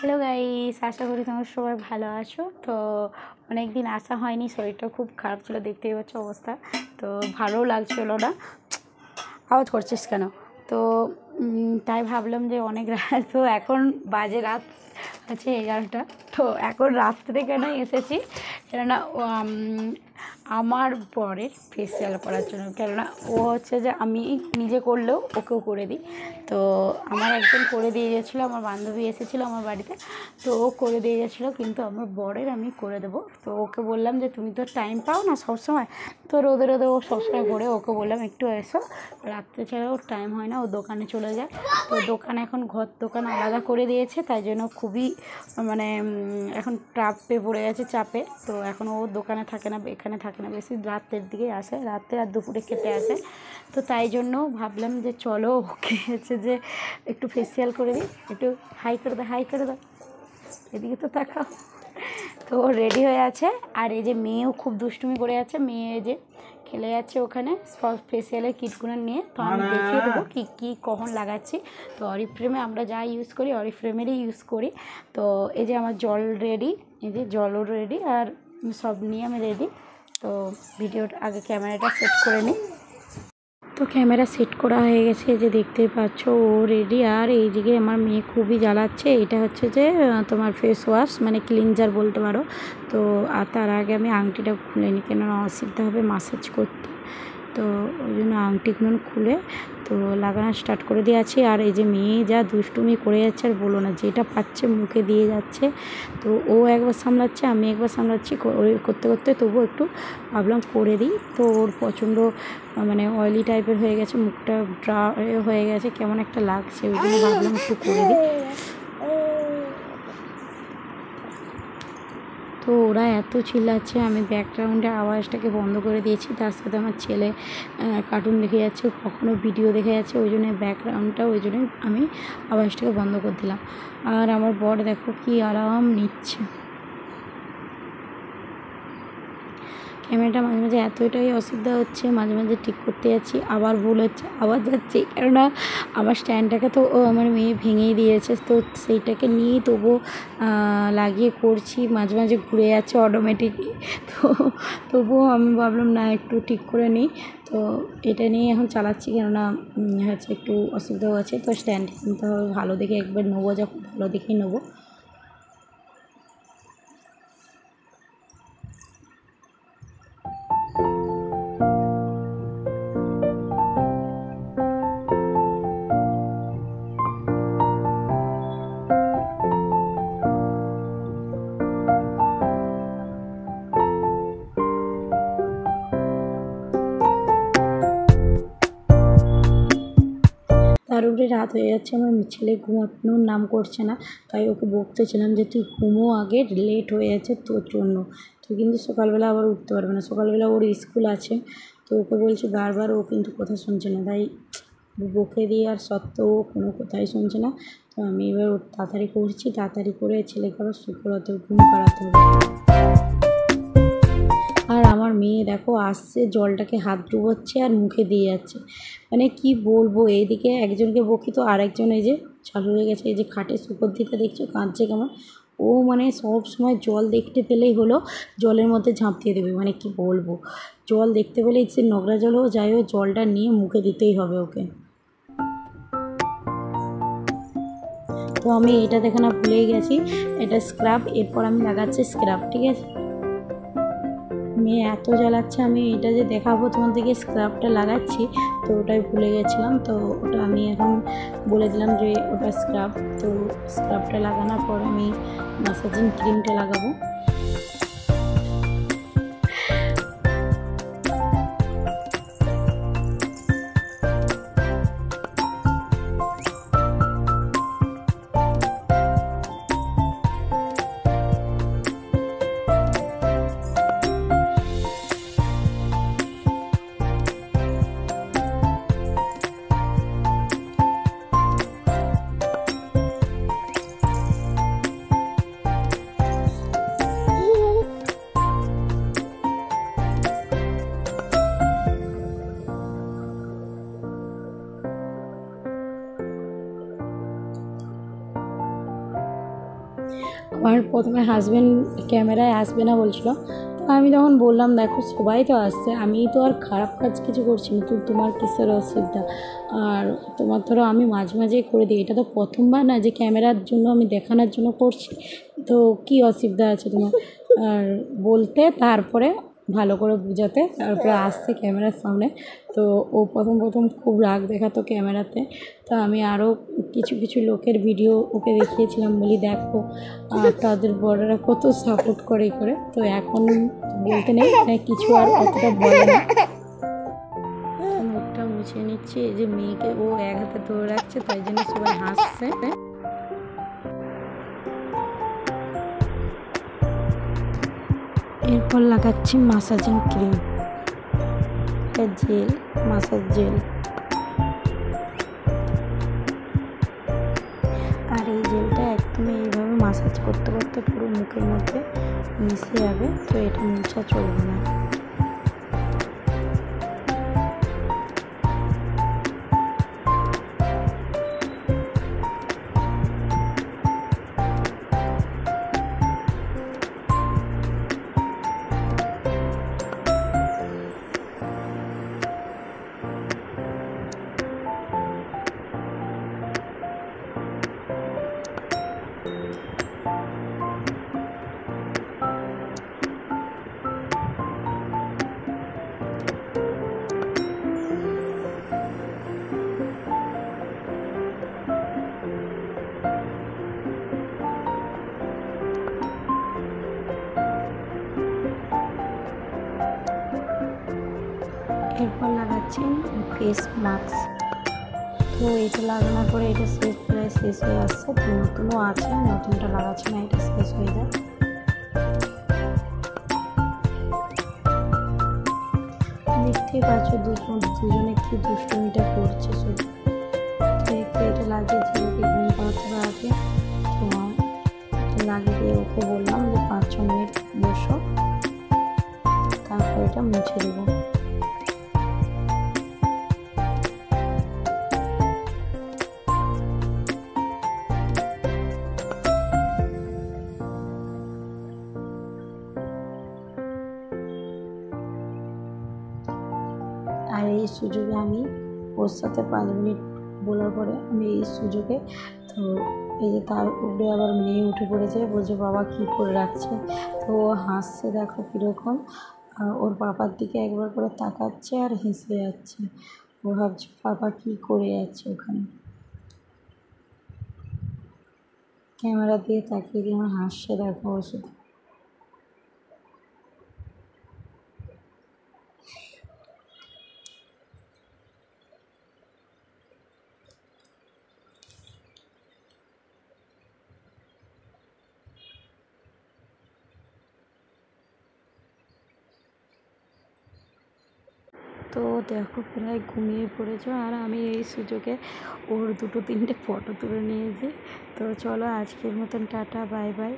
Hello guys, আশা করি তোমরা সবাই ভালো আছো। তো অনেক দিন আসা হয়নি, শরীরটা খুব খারাপ ছিল, দেখতেই পাচ্ছ অবস্থা। তো ভালোও লাগছিল না। আওয়াজ করছিস কেন? তো তাই ভাবলাম যে অনেক রাত, তো এখন বাজে রাত আছে 11টা। তো এখন রাত্রে কেন এসেছি, কেননা আমার বরের ফেসিয়াল করার জন্য। কেননা ও হচ্ছে যে আমি নিজে করলেও ওকেও করে দিই। তো আমার একজন করে দিয়ে গেছিলো, আমার বান্ধবী এসেছিলো আমার বাড়িতে, তো ও করে দিয়ে গেছিলো, কিন্তু আমার বরের আমি করে দেবো। তো ওকে বললাম যে তুমি তো টাইম পাও না সবসময়, তো রোদে রোদে ও সবসময় করে, ওকে বললাম একটু এসো, রাত্রে ছাড়া ওর টাইম হয় না, ও দোকানে চলে যায়। তো দোকান এখন দোকান আলাদা করে দিয়েছে, তাই জন্য খুবই মানে এখন চাপে পড়ে গেছে, চাপে। তো এখন ও দোকানে থাকে না, এখানে থাকে না, বেশি রাতের দিকেই আসে, রাতে আর দুপুরে খেতে আসে। তো তাই জন্য ভাবলাম যে চলো ওকে হচ্ছে যে একটু ফেসিয়াল করে দিই, একটু হাই করে দাও, হাই করে দাও, এদিকে তো তাকাও। তো রেডি হয়ে আছে, আর এই যে মেয়েও খুব দুষ্টুমি করে আছে, মেয়ে যে খেলে যাচ্ছে ওখানে ফেসিয়ালের কিটগুলো নিয়ে। তো আমি দেখিয়ে দেবো কী কী কখন লাগাচ্ছি। তো অরিফ্রেমে আমরা যা ইউজ করি অরিফ্রেমেরই ইউজ করি। তো এই যে আমার জল রেডি, এই যে জলও রেডি, আর সব নিয়ে আমি রেডি। তো ভিডিওটা আগে ক্যামেরাটা সেট করে নিই। তো ক্যামেরা সেট করা হয়ে গেছে, যে দেখতেই পাচ্ছ ও রেডি। আর এই দিকে আমার মেয়ে খুবই জ্বালাচ্ছে, এটা হচ্ছে যে তোমার ফেস ওয়াশ মানে ক্লিনজার বলতে পারো। তো আর তার আগে আমি আংটিটা খুলে নিই, কেননা অসুবিধা হবে মাসাজ করতে। তো ওই জন্য আংটিগুলো খুলে তো লাগানো স্টার্ট করে দিয়েছি। আর এই যে মেয়ে যা দুষ্টুমি করে যাচ্ছে আর বলো না, যেটা পাচ্ছে মুখে দিয়ে যাচ্ছে। তো ও একবার সামলাচ্ছে, আমি একবার সামলাচ্ছি, করতে করতে তবুও একটু ভাবলাম করে দিই। তো ওর প্রচণ্ড মানে অয়েলি টাইপের হয়ে গেছে, মুখটা ড্রাই হয়ে গেছে, কেমন একটা লাগছে, ওই জন্য ভাবলাম একটু করে দিই। তো ওরা এত চিল্লাচ্ছে, আমি ব্যাকগ্রাউন্ডে আওয়াজটাকে বন্ধ করে দিয়েছি। তার সাথে আমার ছেলে কার্টুন দেখে যাচ্ছে, কখনও ভিডিও দেখে যাচ্ছে, ওই জন্য ব্যাকগ্রাউন্ডটা, ওই জন্যই আমি আওয়াজটাকে বন্ধ করে দিলাম। আর আমার বর দেখো কি আরাম নিচ্ছে। ক্যামেরাটা মাঝে মাঝে এতটাই অসুবিধা হচ্ছে, মাঝে মাঝে ঠিক করতে যাচ্ছি, আবার ভুল হচ্ছে, আবার যাচ্ছি, কেননা আমার স্ট্যান্ডটাকে তো আমার মেয়ে ভেঙেই দিয়েছে। তো সেইটাকে নিয়েই লাগিয়ে করছি, মাঝে মাঝে ঘুরে যাচ্ছে অটোমেটিকলি। তো তবুও আমি ভাবলাম না একটু ঠিক করে নিই। তো এটা নিয়ে এখন চালাচ্ছি, কেননা হচ্ছে একটু অসুবিধাও আছে। তো স্ট্যান্ড কিনতে হবে, ভালো দেখে একবার নেবো, যখন ভালো দেখেই নেবো। তার উপরে রাত হয়ে যাচ্ছে, আমার ছেলে ঘুমানোর নাম করছে না, তাই ওকে বকতেছিলাম যে তুই ঘুমো আগে, লেট হয়ে যাচ্ছে তোর জন্য, তুই কিন্তু সকালবেলা আবার উঠতে পারবে না, সকালবেলা ওর স্কুল আছে। তো ওকে বলছি বারবার, ও কিন্তু কথা শুনছে না, তাই বকে দিয়ে আর সত্ত্বেও ও কোনো কথাই শুনছে না। তো আমি এবার তাড়াতাড়ি করছি, তাড়াতাড়ি করে ছেলেকে আবার শুক্রতে ঘুম পাড়াতে হবে। আর আমার মেয়ে দেখো আসছে, জলটাকে হাত ডুবোচ্ছে আর মুখে দিয়ে যাচ্ছে, মানে কি বলবো। এইদিকে একজনকে বকি তো আরেকজন এই যে চালু হয়ে গেছে, এই যে খাটের শুকর দিতে দেখছো কাঁদছে কেমন। ও মানে সব সময় জল দেখতে পেলেই হলো জলের মধ্যে ঝাঁপ দিয়ে দেবে, মানে কি বলবো, জল দেখতে পেলেই সে নোংরা জল হোক যাই হোক, জলটা নিয়ে মুখে দিতেই হবে ওকে। তো আমি এটা দেখানো ভুলেই গেছি, এটা স্ক্রাব, এরপর আমি লাগাচ্ছি স্ক্রাব, ঠিক আছে। মেয়ে এত জ্বালাচ্ছে, আমি এটা যে দেখাবো তোমাদেরকে স্ক্রাবটা লাগাচ্ছি, তো ওটাই ভুলে গেছিলাম। তো ওটা আমি এখন বলে দিলাম যে ওটা স্ক্রাব। তো স্ক্রাবটা লাগানোর পর আমি ম্যাসাজিং ক্রিমটা লাগাবো। আমার প্রথমে হাজব্যান্ড ক্যামেরায় আসবে না বলছিল, তো আমি তখন বললাম দেখো সবাই তো আসছে, আমি তো আর খারাপ কাজ কিছু করছি না, তো তোমার কিসের অসুবিধা। আর তোমার ধরো আমি মাঝে মাঝেই করে দিই, এটা তো প্রথমবার না যে ক্যামেরার জন্য আমি দেখানোর জন্য করছি, তো কী অসুবিধা আছে তোমার। আর বলতে তারপরে ভালো করে বোঝাতে তারপরে আসছে ক্যামেরার সামনে। তো ও প্রথম প্রথম খুব রাগ দেখাতো ক্যামেরাতে, তো আমি আরও কিছু কিছু লোকের ভিডিও ওকে দেখিয়েছিলাম, বলি দেখো তাদের বড়রা কত সাপোর্ট করে। তো এখন বলতে নেই মানে কিছু আর অতটা বলে না। মুখটা মুছে নিচ্ছে, এই যে মেয়েকে ও এক হাতে ধরে রাখছে, তাই জন্য সবাই হাসছে। এরপর লাগাচ্ছি মাসাজিং ক্রিম, জেল, মাসাজ জেল। আর এই জেলটা একদম এইভাবে মাসাজ করতে করতে পুরো মুখের মধ্যে মিশে যাবে, তো এটা মুছা চলবে না। এরপর লাগাচ্ছি ফেস মাস্ক। তো এটা লাগানোর পরে এটা প্রায় শেষ হয়ে আসছে, তো নতুনও আছে, নতুনটা লাগাচ্ছি না, এটা শেষ হয়ে যায়। দেখতেই পাচ্ছ দুজনে কি দুষ্টুমিটা করছে শুধু। তো এটা লাগিয়ে ছেলেকে ঘুম পাড়াতে আগে তো লাগিয়ে দিয়ে ওকে বললাম যে 5-6 মিনিট বসো, তারপর এটা মুছে দেবো। আর এই সুযোগে আমি ওর সাথে 5 মিনিট বলার পরে আমি এই সুযোগে, তো এই যে তার উপরে আবার মেয়ে উঠে পড়েছে, বলছে বাবা কী করে রাখছে, তো ও হাসছে দেখো কীরকম, ওর পাপার দিকে একবার করে তাকাচ্ছে আর হেসে যাচ্ছে, ও ভাবছে পাপা কী করে যাচ্ছে ওখানে। ক্যামেরা দিয়ে তাকিয়ে দিয়ে আমার হাসছে দেখো ও শুধু। তো দেখো প্রায় ঘুমিয়ে পড়েছো, আর আমি এই সুযোগে ওর 2-3টে ফটো তুলে নিয়েছি। তো চলো আজকের মতন টাটা, বাই বাই।